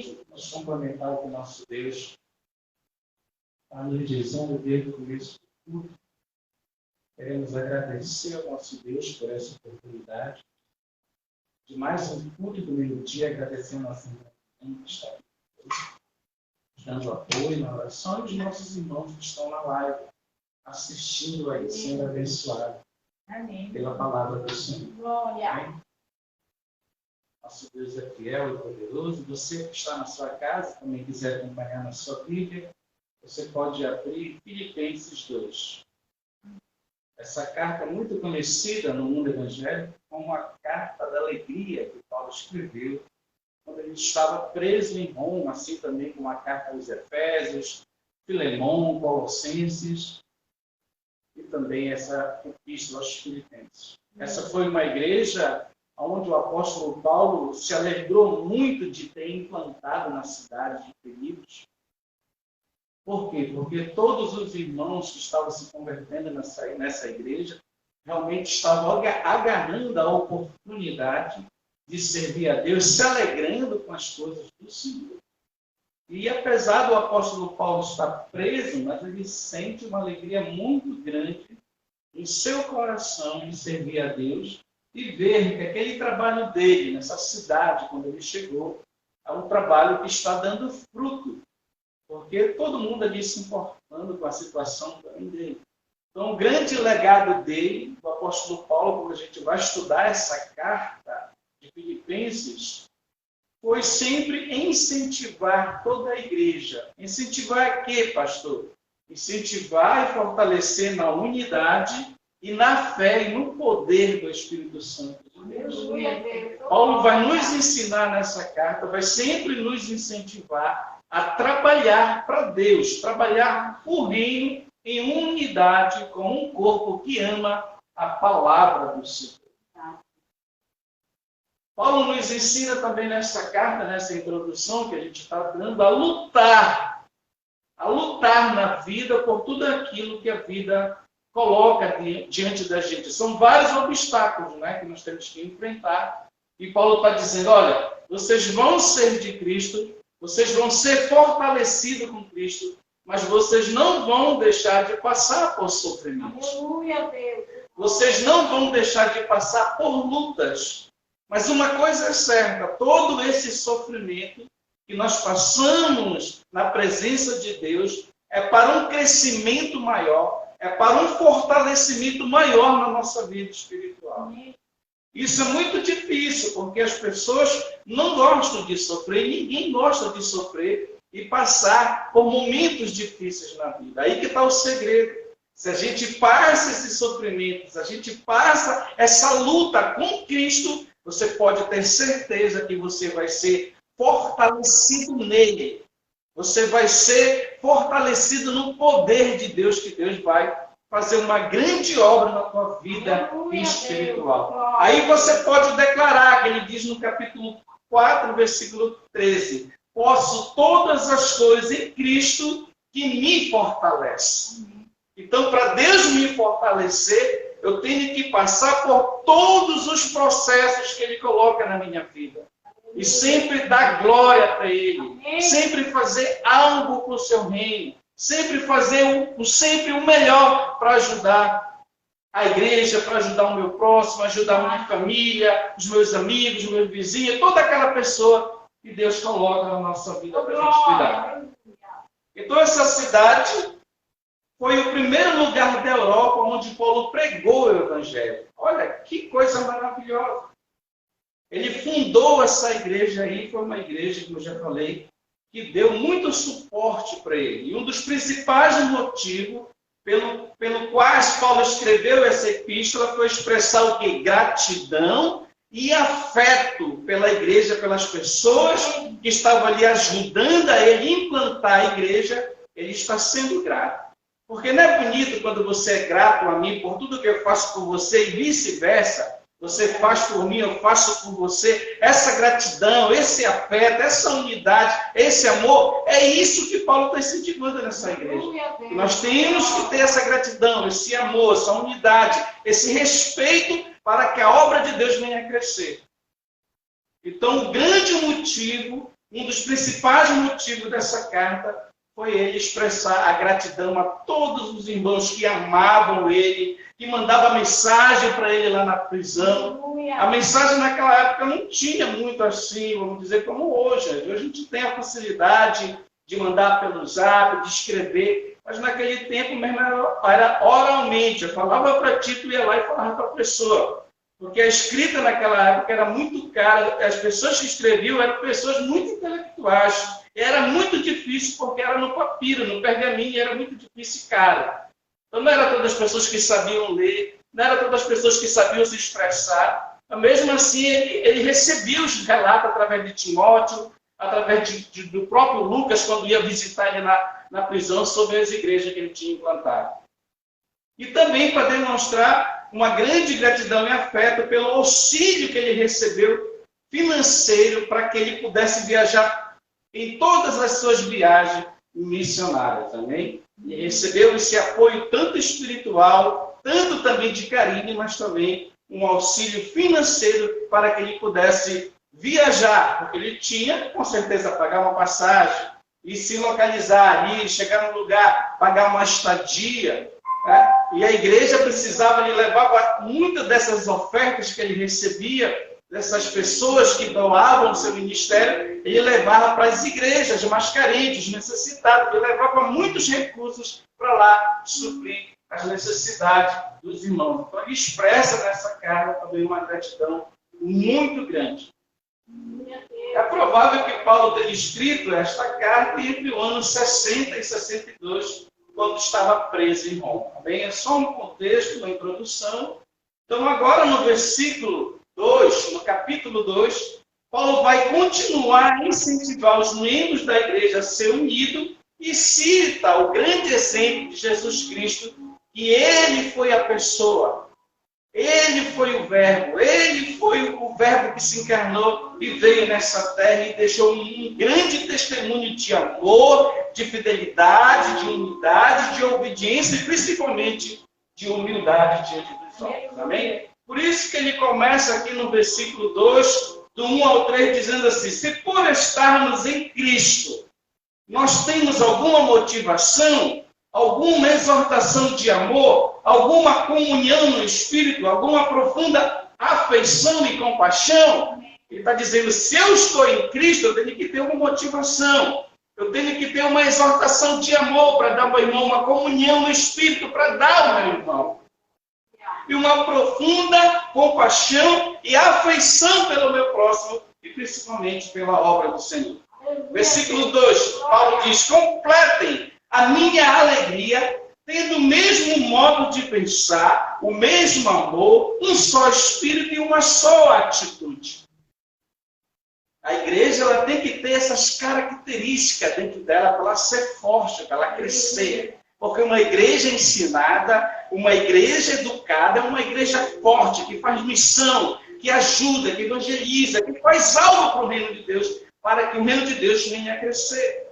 Vamos complementar o que o nosso Deus está nos dizendo desde o começo do culto. Queremos agradecer ao nosso Deus por essa oportunidade de mais um culto do meio-dia, agradecendo a Assembleia que está aqui, dando apoio na oração, e os nossos irmãos que estão na live, assistindo aí, sendo abençoados pela palavra do Senhor. Glória. Nosso Deus é fiel e poderoso. Você que está na sua casa, também quiser acompanhar na sua Bíblia, você pode abrir Filipenses 2. Essa carta é muito conhecida no mundo evangélico como a carta da alegria que Paulo escreveu quando ele estava preso em Roma, assim também como a carta aos Efésios, Filemão, Colossenses e também essa epístola aos Filipenses. Essa foi uma igreja onde o apóstolo Paulo se alegrou muito de ter implantado na cidade de Filipos. Por quê? Porque todos os irmãos que estavam se convertendo nessa igreja realmente estavam agarrando a oportunidade de servir a Deus, se alegrando com as coisas do Senhor. E apesar do apóstolo Paulo estar preso, mas ele sente uma alegria muito grande em seu coração em servir a Deus e ver que aquele trabalho dele nessa cidade, quando ele chegou, é um trabalho que está dando fruto, porque todo mundo ali se importando com a situação também dele. Então, o grande legado dele, do apóstolo Paulo, quando a gente vai estudar essa carta de Filipenses, foi sempre incentivar toda a igreja. Incentivar a quê, pastor? Incentivar e fortalecer na unidade e na fé e no poder do Espírito Santo de Deus. Paulo vai nos ensinar nessa carta, vai sempre nos incentivar a trabalhar para Deus, trabalhar o reino em unidade com um corpo que ama a palavra do Senhor. Paulo nos ensina também nessa carta, nessa introdução que a gente está dando, a lutar na vida por tudo aquilo que a vida coloca diante da gente. São vários obstáculos, né, que nós temos que enfrentar. E Paulo está dizendo, olha, vocês vão ser de Cristo, vocês vão ser fortalecidos com Cristo, mas vocês não vão deixar de passar por sofrimentos. Aleluia, Deus. Vocês não vão deixar de passar por lutas. Mas uma coisa é certa, todo esse sofrimento que nós passamos na presença de Deus é para um crescimento maior, é para um fortalecimento maior na nossa vida espiritual. Isso é muito difícil, porque as pessoas não gostam de sofrer, ninguém gosta de sofrer e passar por momentos difíceis na vida. Aí que está o segredo. Se a gente passa esses sofrimentos, se a gente passa essa luta com Cristo, você pode ter certeza que você vai ser fortalecido nele. Você vai ser fortalecido no poder de Deus, que Deus vai fazer uma grande obra na tua vida espiritual. Aí você pode declarar, que ele diz no capítulo 4, versículo 13, posso todas as coisas em Cristo que me fortalece. Então, para Deus me fortalecer, eu tenho que passar por todos os processos que Ele coloca na minha vida. E sempre dar glória para Ele. Sempre fazer algo para o seu reino. Sempre fazer sempre o melhor para ajudar a igreja, para ajudar o meu próximo, ajudar a minha família, os meus amigos, os meus vizinhos, toda aquela pessoa que Deus coloca na nossa vida para a gente cuidar. Então, essa cidade foi o primeiro lugar da Europa onde Paulo pregou o Evangelho. Olha, que coisa maravilhosa. Ele fundou essa igreja aí, foi uma igreja, como eu já falei, que deu muito suporte para ele. E um dos principais motivos pelo quais Paulo escreveu essa epístola foi expressar o quê? Gratidão e afeto pela igreja, pelas pessoas que estavam ali ajudando a ele implantar a igreja. Ele está sendo grato. Porque não é bonito quando você é grato a mim por tudo que eu faço por você e vice-versa. Você faz por mim, eu faço por você. Essa gratidão, esse afeto, essa unidade, esse amor, é isso que Paulo está incentivando nessa igreja. E nós temos que ter essa gratidão, esse amor, essa unidade, esse respeito para que a obra de Deus venha a crescer. Então, o grande motivo um dos principais motivos dessa carta foi ele expressar a gratidão a todos os irmãos que amavam ele, que mandavam mensagem para ele lá na prisão. A mensagem naquela época não tinha muito assim, vamos dizer, como hoje. Hoje a gente tem a facilidade de mandar pelo zap, de escrever, mas naquele tempo mesmo era oralmente. Eu falava para ti, tu ia lá e falava para a pessoa. Porque a escrita naquela época era muito cara, as pessoas que escreviam eram pessoas muito intelectuais. Era muito difícil porque era no papiro, no pergaminho, era muito difícil e caro. Então não eram todas as pessoas que sabiam ler, não eram todas as pessoas que sabiam se expressar. Mas mesmo assim, ele recebia os relatos através de Timóteo, através do próprio Lucas, quando ia visitar ele na prisão, sobre as igrejas que ele tinha implantado. E também para demonstrar uma grande gratidão e afeto pelo auxílio que ele recebeu financeiro para que ele pudesse viajar em todas as suas viagens missionárias, amém? E recebeu esse apoio tanto espiritual, tanto também de carinho, mas também um auxílio financeiro para que ele pudesse viajar, porque ele tinha, com certeza, pagar uma passagem, e se localizar ali, chegar no lugar, pagar uma estadia, né? E a igreja precisava, ele levava muitas dessas ofertas que ele recebia, dessas pessoas que doavam o seu ministério, ele levava para as igrejas mais carentes, necessitadas, ele levava muitos recursos para lá suprir as necessidades dos irmãos. Então ele expressa nessa carta também uma gratidão muito grande. É provável que Paulo tenha escrito esta carta entre o ano 60 e 62, quando estava preso em Roma. Bem, é só um contexto, uma introdução. Então agora no versículo 2, no capítulo 2, Paulo vai continuar a incentivar os membros da igreja a ser unidos e cita o grande exemplo de Jesus Cristo, que ele foi a pessoa, ele foi o verbo que se encarnou e veio nessa terra e deixou um grande testemunho de amor, de fidelidade, de unidade, de obediência e principalmente de humildade diante dos homens. Amém? Por isso que ele começa aqui no versículo 2, do 1 ao 3, dizendo assim: se por estarmos em Cristo, nós temos alguma motivação, alguma exortação de amor, alguma comunhão no Espírito, alguma profunda afeição e compaixão, ele está dizendo, se eu estou em Cristo, eu tenho que ter uma motivação, eu tenho que ter uma exortação de amor para dar ao meu irmão, uma comunhão no Espírito para dar ao meu irmão. E uma profunda compaixão e afeição pelo meu próximo e principalmente pela obra do Senhor. Versículo 2, Paulo diz, completem a minha alegria, tendo o mesmo modo de pensar, o mesmo amor, um só espírito e uma só atitude. A igreja ela tem que ter essas características dentro dela para ela ser forte, para ela crescer. Porque uma igreja ensinada, uma igreja educada, é uma igreja forte, que faz missão, que ajuda, que evangeliza, que faz algo para o reino de Deus, para que o reino de Deus venha a crescer.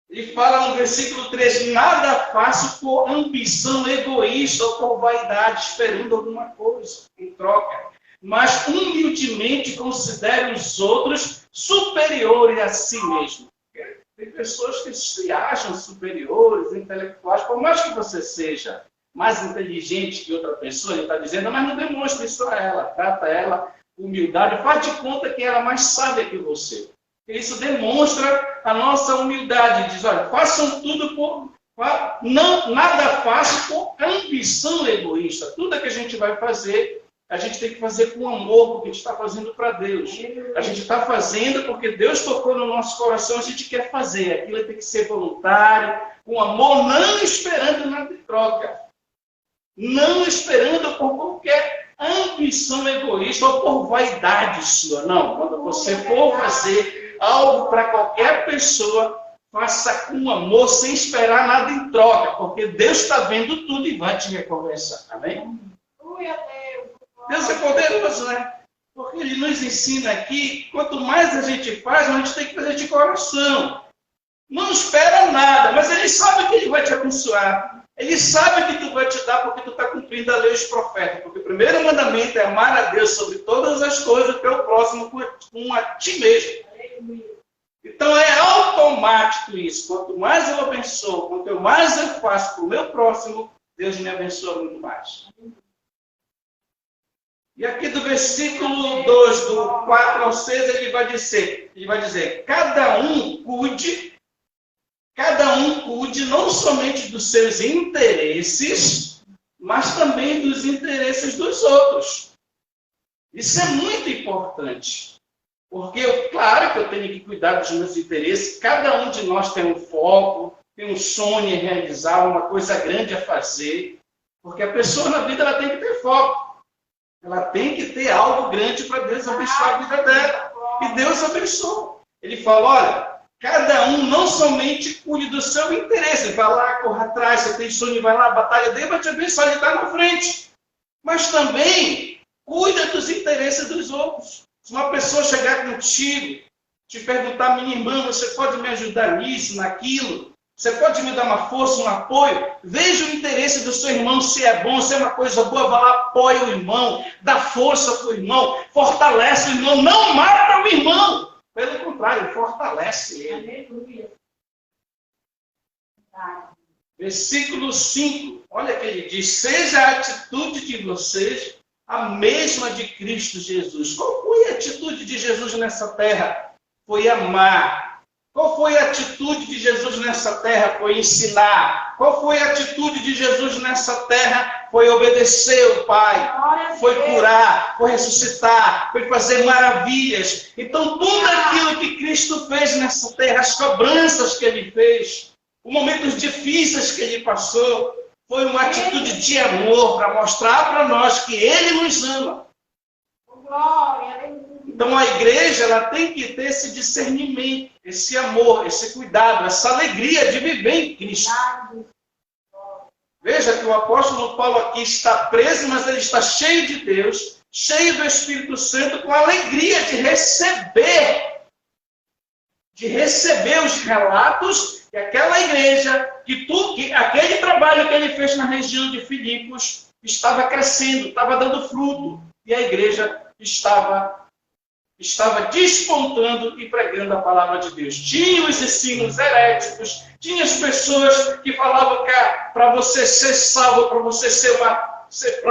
Ele fala no versículo 3, nada faço por ambição egoísta ou por vaidade, esperando alguma coisa em troca, mas humildemente considere os outros superiores a si mesmo. Tem pessoas que se acham superiores, intelectuais, por mais que você seja mais inteligente que outra pessoa, ele está dizendo, mas não demonstre isso a ela, trata ela com humildade, faz de conta que ela é mais sábia que você. Isso demonstra a nossa humildade, diz, olha, façam tudo por... nada faço por ambição egoísta. Tudo que a gente vai fazer, a gente tem que fazer com amor, porque a gente está fazendo para Deus. A gente está fazendo porque Deus tocou no nosso coração, a gente quer fazer. Aquilo tem que ser voluntário, com amor, não esperando nada em troca. Não esperando por qualquer ambição egoísta ou por vaidade sua. Não, quando você for fazer algo para qualquer pessoa, faça com amor, sem esperar nada em troca, porque Deus está vendo tudo e vai te recompensar. Amém? Deus é poderoso, né? Porque Ele nos ensina aqui, quanto mais a gente faz, a gente tem que fazer de coração. Não espera nada, mas Ele sabe que Ele vai te abençoar. Ele sabe que tu vai te dar porque tu está cumprindo a lei dos profetas. Porque o primeiro mandamento é amar a Deus sobre todas as coisas, e o próximo com a ti mesmo. Então é automático isso. Quanto mais eu abençoo, quanto mais eu faço para o meu próximo, Deus me abençoa muito mais. E aqui do versículo 2, do 4 ao 6, ele vai dizer, cada um cuide não somente dos seus interesses, mas também dos interesses dos outros. Isso é muito importante. Porque, claro que eu tenho que cuidar dos meus interesses. Cada um de nós tem um foco, tem um sonho em realizar, uma coisa grande a fazer. Porque a pessoa na vida ela tem que ter foco. Ela tem que ter algo grande para Deus abençoar a vida dela. E Deus abençoa. Ele fala, olha, cada um não somente cuide do seu interesse. Vai lá, corra atrás, você tem sonho, vai lá, batalha, Deus vai te abençoar, ele está na frente. Mas também cuida dos interesses dos outros. Se uma pessoa chegar contigo, te perguntar, minha irmã, você pode me ajudar nisso, naquilo? Você pode me dar uma força, um apoio? Veja o interesse do seu irmão, se é bom, se é uma coisa boa, vai lá, apoia o irmão, dá força para o irmão, fortalece o irmão, não mata o irmão. Pelo contrário, fortalece ele. Aleluia. Versículo 5, olha que ele diz, seja a atitude de vocês a mesma de Cristo Jesus. Qual foi a atitude de Jesus nessa terra? Foi amar. Qual foi a atitude de Jesus nessa terra? Foi ensinar. Qual foi a atitude de Jesus nessa terra? Foi obedecer o Pai. Foi curar, foi ressuscitar, foi fazer maravilhas. Então, tudo aquilo que Cristo fez nessa terra, as cobranças que Ele fez, os momentos difíceis que Ele passou, foi uma atitude de amor para mostrar para nós que Ele nos ama. Então a igreja ela tem que ter esse discernimento, esse amor, esse cuidado, essa alegria de viver em Cristo. Veja que o apóstolo Paulo aqui está preso, mas ele está cheio de Deus, cheio do Espírito Santo, com a alegria de receber os relatos que aquela igreja, que aquele trabalho que ele fez na região de Filipos estava crescendo, estava dando fruto, e a igreja estava despontando e pregando a palavra de Deus. Tinha os ensinos heréticos, tinha as pessoas que falavam que para você ser salvo, para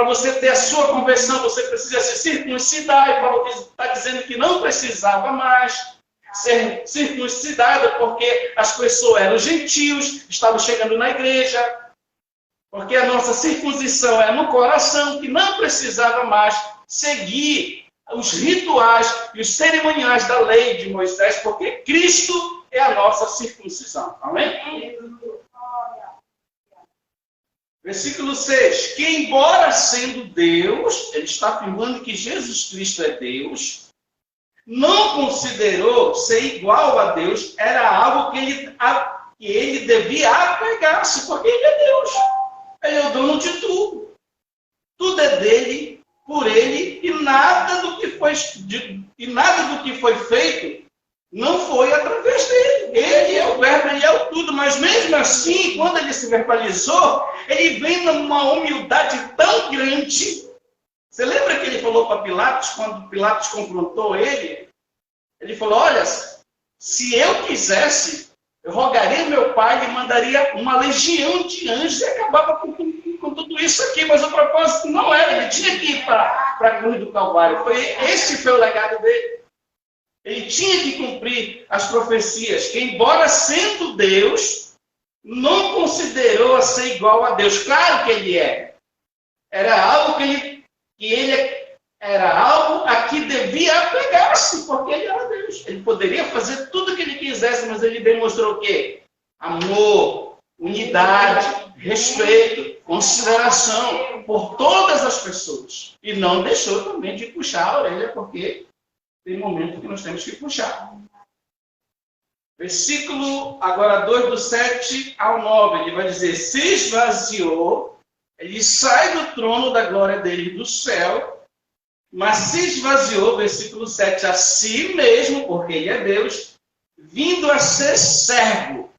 você ter a sua conversão, você precisa se circuncidar, e Paulo está dizendo que não precisava mais ser circuncidado, porque as pessoas eram gentios, estavam chegando na igreja, porque a nossa circuncisão é no coração, que não precisava mais seguir os rituais e os cerimoniais da lei de Moisés, porque Cristo é a nossa circuncisão. Amém? Versículo 6. Que embora sendo Deus, ele está afirmando que Jesus Cristo é Deus, não considerou ser igual a Deus, era algo que ele devia apegar-se, porque ele é Deus. Ele é o dono de tudo. Tudo é dele, por ele, e nada do que foi feito não foi através dele. Ele é o verbo, ele é o tudo, mas mesmo assim, quando ele se verbalizou, ele vem numa humildade tão grande. Você lembra que ele falou para Pilatos, quando Pilatos confrontou ele? Ele falou, olha, se eu quisesse, eu rogaria ao meu pai e mandaria uma legião de anjos e acabava com tudo isso aqui, mas o propósito não era, ele tinha que ir para a cruz do Calvário. Esse foi o legado dele. Ele tinha que cumprir as profecias, que embora sendo Deus, não considerou a ser igual a Deus. Claro que ele é. Era algo era algo a que devia apegar-se, porque ele era Deus. Ele poderia fazer tudo o que ele quisesse, mas ele demonstrou o quê? Amor, unidade, respeito, consideração por todas as pessoas. E não deixou também de puxar a orelha, porque tem momento que nós temos que puxar. Versículo agora 2 do 7 ao 9, ele vai dizer, se esvaziou, ele sai do trono da glória dele do céu, mas se esvaziou, versículo 7, a si mesmo, porque ele é Deus, vindo a ser servo,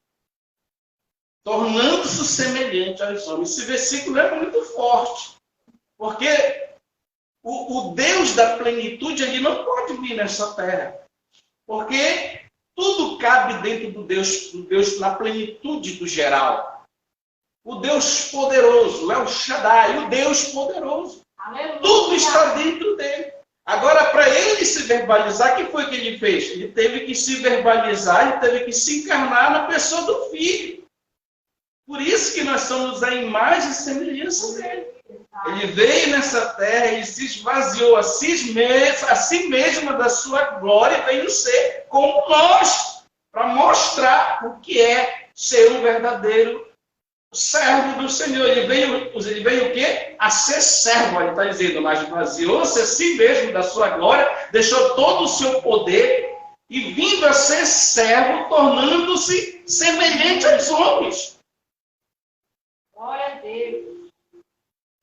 tornando-se semelhante aos homens. Esse versículo é muito forte, porque o Deus da plenitude ele não pode vir nessa terra, porque Tudo cabe dentro do Deus na plenitude do geral. O Deus poderoso, El Shaddai, o Deus poderoso. Aleluia. Tudo está dentro dele. Agora, para ele se verbalizar, o que foi que ele fez? Ele teve que se verbalizar, ele teve que se encarnar na pessoa do Filho. Por isso que nós somos a imagem e semelhança dele. Ele veio nessa terra, ele se esvaziou a si mesmo da sua glória e veio ser como nós, para mostrar o que é ser um verdadeiro servo do Senhor. Ele veio o quê? A ser servo, ele está dizendo, mas esvaziou-se a si mesmo da sua glória, deixou todo o seu poder e vindo a ser servo, tornando-se semelhante aos homens. Glória a Deus.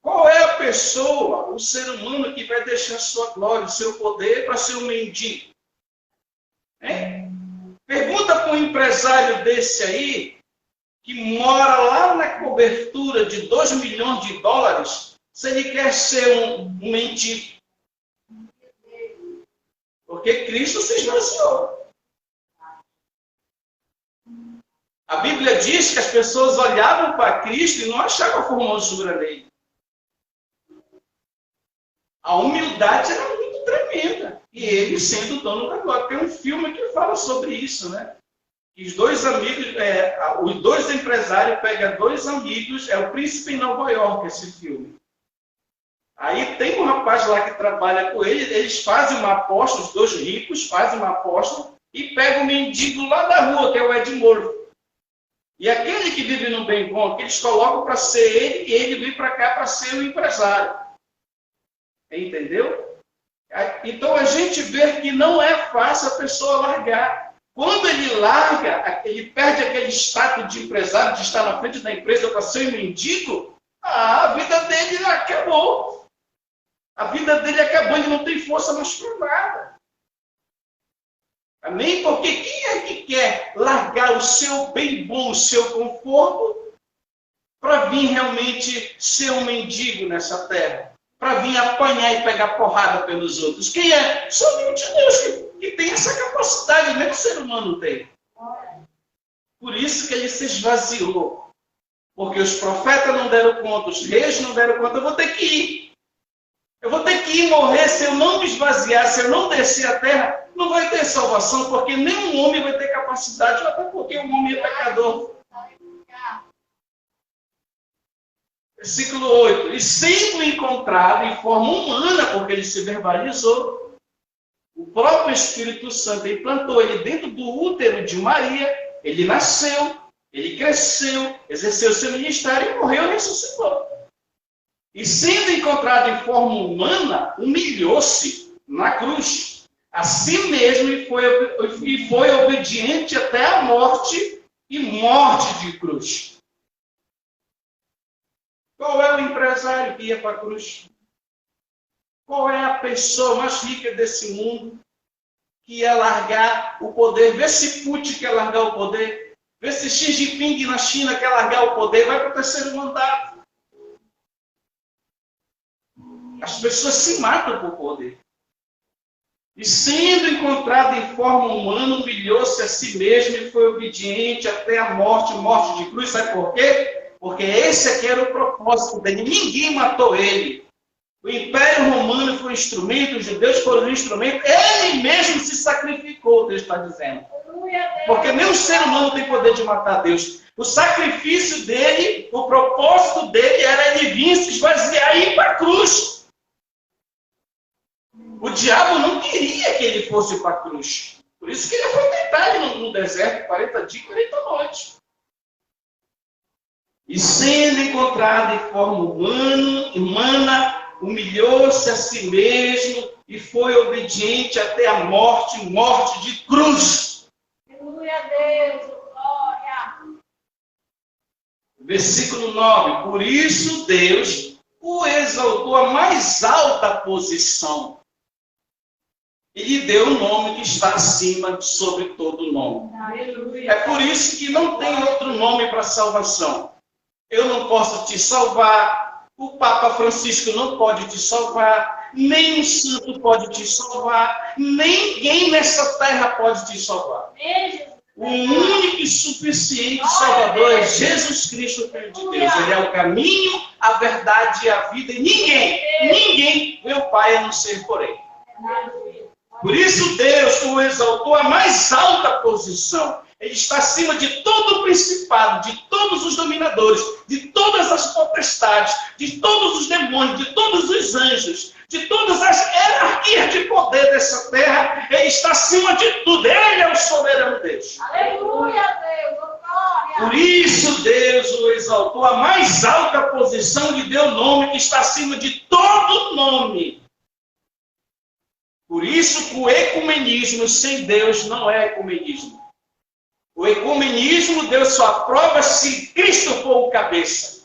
Qual é a pessoa, o ser humano que vai deixar sua glória, o seu poder para ser um mendigo? Hein? Pergunta para um empresário desse aí, que mora lá na cobertura de 2 milhões de dólares, se ele quer ser um mendigo. Porque Cristo se esvaziou. A Bíblia diz que as pessoas olhavam para Cristo e não achavam a formosura nele. A humildade era muito tremenda. E ele sendo o dono da glória. Tem um filme que fala sobre isso, né? Os dois amigos, os dois empresários pegam 2 amigos, é o Príncipe em Nova York, esse filme. Aí tem um rapaz lá que trabalha com ele, eles fazem uma aposta, os 2 ricos fazem uma aposta e pegam o mendigo lá da rua, que é o Ed Murphy. E aquele que vive no bem bom, que eles colocam para ser ele, e ele vem para cá para ser o empresário. Entendeu? Então a gente vê que não é fácil a pessoa largar. Quando ele larga, ele perde aquele status de empresário, de estar na frente da empresa para ser um mendigo, a vida dele acabou. A vida dele acabou, ele não tem força mais para nada. Amém? Porque quem é que quer largar o seu bem bom, o seu conforto, para vir realmente ser um mendigo nessa terra? Para vir apanhar e pegar porrada pelos outros? Quem é? Somente Deus que tem essa capacidade, nem o ser humano tem. Por isso que ele se esvaziou. Porque os profetas não deram conta, os reis não deram conta, eu vou ter que ir. Eu vou ter que ir morrer se eu não me esvaziar, se eu não descer a terra, não vai ter salvação, porque nenhum homem vai ter capacidade, até porque o homem é pecador. Versículo 8. E sendo encontrado em forma humana, porque ele se verbalizou, o próprio Espírito Santo implantou ele dentro do útero de Maria, ele nasceu, ele cresceu, exerceu seu ministério e morreu e ressuscitou. E sendo encontrado em forma humana, humilhou-se na cruz a si mesmo e foi obediente até a morte e morte de cruz. Qual é o empresário que ia para a cruz? Qual é a pessoa mais rica desse mundo que ia largar o poder? Vê se Putin quer largar o poder. Vê se Xi Jinping na China quer largar o poder. Vai para o 3º mandato. As pessoas se matam por poder. E sendo encontrado em forma humana, humilhou-se a si mesmo e foi obediente até a morte, morte de cruz. Sabe por quê? Porque esse aqui era o propósito dele. Ninguém matou ele. O Império Romano foi um instrumento, os judeus foram um instrumento. Ele mesmo se sacrificou, Deus está dizendo. Porque nem o ser humano tem poder de matar Deus. O sacrifício dele, o propósito dele era ele vir se esvaziar e ir para a cruz. O diabo não queria que ele fosse para a cruz. Por isso que ele foi tentar no deserto 40 dias e 40 noites. E sendo encontrado em forma humana, humilhou-se a si mesmo e foi obediente até a morte, morte de cruz. Aleluia a Deus, glória. Versículo 9. Por isso Deus o exaltou à mais alta posição e lhe deu o nome que está acima sobre todo nome. Aleluia. É por isso que não tem outro nome para salvação. Eu não posso te salvar, O Papa Francisco não pode te salvar, nem um santo pode te salvar, ninguém nessa terra pode te salvar. O único e suficiente Salvador é Jesus Cristo, Filho de Deus. Ele é o caminho, a verdade e a vida. E ninguém vê o Pai a não ser por ele. Por isso Deus o exaltou à mais alta posição. Ele está acima de todo o principado, de todos os dominadores, de todas as potestades, de todos os demônios, de todos os anjos, de todas as hierarquias de poder dessa terra. Ele está acima de tudo. Ele é o soberano Deus. Aleluia, Deus. Glória. Por isso Deus o exaltou à mais alta posição e lhe deu o nome que está acima de todo nome. Por isso que o ecumenismo sem Deus não é ecumenismo. O ecumenismo Deus só aprova se Cristo for o cabeça.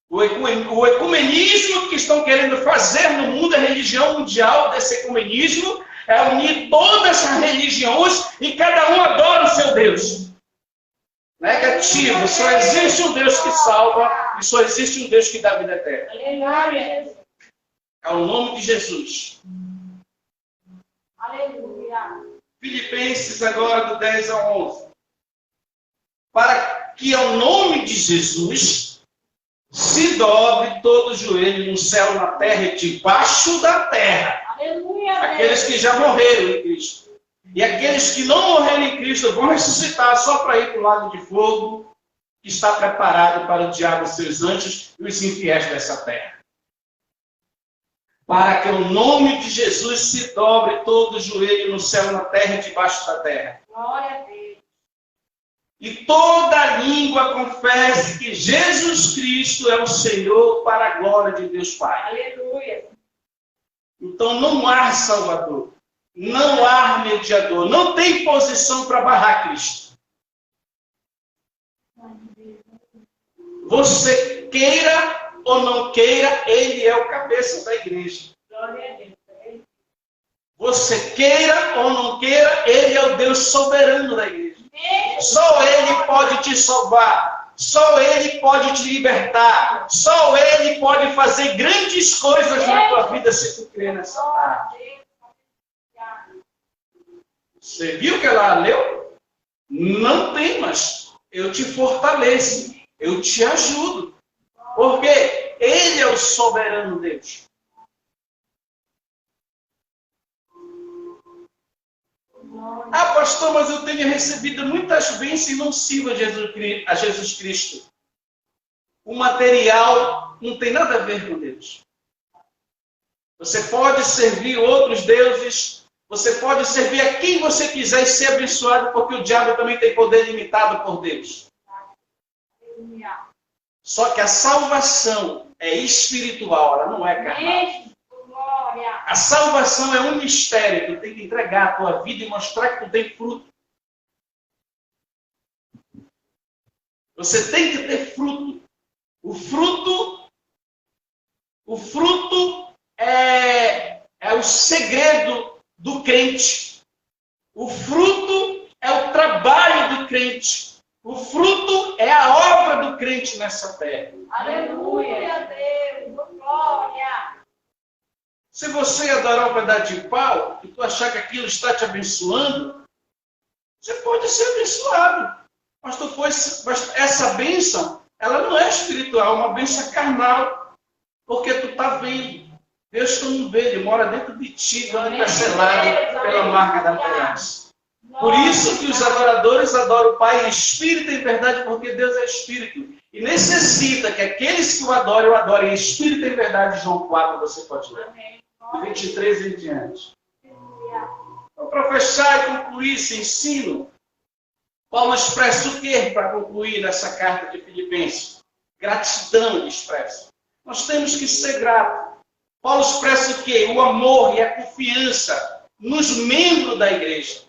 O ecumenismo que estão querendo fazer no mundo, a religião mundial desse ecumenismo, é unir todas as religiões e cada um adora o seu Deus. Negativo, só existe um Deus que salva e só existe um Deus que dá vida eterna. Aleluia. É o nome de Jesus. Aleluia. Filipenses agora do 10 ao 11. Para que ao nome de Jesus se dobre todo o joelho no céu, na terra e debaixo da terra. Aleluia. Aqueles que já morreram em Cristo. E aqueles que não morreram em Cristo vão ressuscitar só para ir para o lago de fogo que está preparado para o diabo, seus anjos e os infiéis dessa terra. Para que o nome de Jesus se dobre todo o joelho no céu, na terra e debaixo da terra. Glória a Deus. E toda língua confesse que Jesus Cristo é o Senhor para a glória de Deus Pai. Aleluia. Então não há Salvador, não há mediador, não tem posição para barrar Cristo. Você queira ou não queira, Ele é o cabeça da igreja. Glória a Deus. Você queira ou não queira, Ele é o Deus soberano da igreja. Só Ele pode te salvar. Só Ele pode te libertar. Só Ele pode fazer grandes coisas na tua vida se tu crer nessa parte. Você viu que ela leu? Não temas. Eu te fortaleço. Eu te ajudo. Porque Ele é o soberano Deus. Ah, pastor, mas eu tenho recebido muitas bênçãos e não sirvo a Jesus Cristo. O material não tem nada a ver com Deus. Você pode servir outros deuses, você pode servir a quem você quiser e ser abençoado, porque o diabo também tem poder limitado por Deus. Só que a salvação é espiritual, ela não é carnal. A salvação é um mistério. Tu tem que entregar a tua vida e mostrar que tu tem fruto. Você tem que ter fruto. O fruto é o segredo do crente. O fruto é o trabalho do crente. O fruto é a obra do crente nessa terra. Aleluia, Deus. Glória. Se você adorar um pedaço de pau e tu achar que aquilo está te abençoando, você pode ser abençoado. Mas essa bênção, ela não é espiritual, é uma bênção carnal. Porque tu está vendo. Deus tu não vê, ele mora dentro de ti, é selado pela marca da aliança. Por isso que os adoradores adoram o Pai em espírito e em verdade, porque Deus é espírito. E necessita que aqueles que o adorem em espírito e em verdade. João 4, você pode ler. 23 em diante. Então, para fechar e concluir esse ensino, Paulo expressa o que para concluir nessa carta de Filipenses? Gratidão ele expressa. Nós temos que ser gratos. Paulo expressa o quê? O amor e a confiança nos membros da igreja.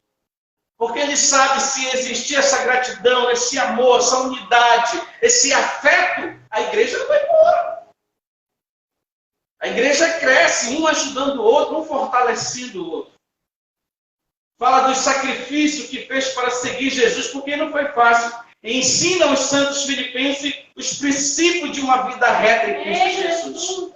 Porque ele sabe se existir essa gratidão, esse amor, essa unidade, esse afeto, a igreja vai embora. A igreja cresce, um ajudando o outro, um fortalecendo o outro. Fala do sacrifício que fez para seguir Jesus, porque não foi fácil. Ensina aos santos filipenses os princípios de uma vida reta em Cristo Jesus.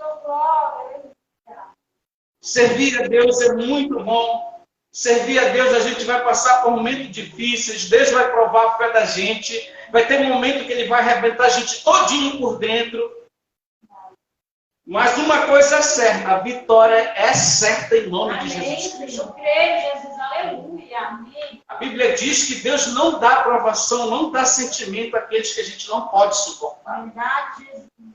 Servir a Deus é muito bom. Servir a Deus, a gente vai passar por momentos difíceis. Deus vai provar a fé da gente. Vai ter um momento que Ele vai arrebentar a gente todinho por dentro. Mas uma coisa é certa, a vitória é certa em nome de Jesus Cristo. Eu creio, Jesus, aleluia, amém. A Bíblia diz que Deus não dá aprovação, não dá sentimento àqueles que a gente não pode suportar. Verdade, Jesus.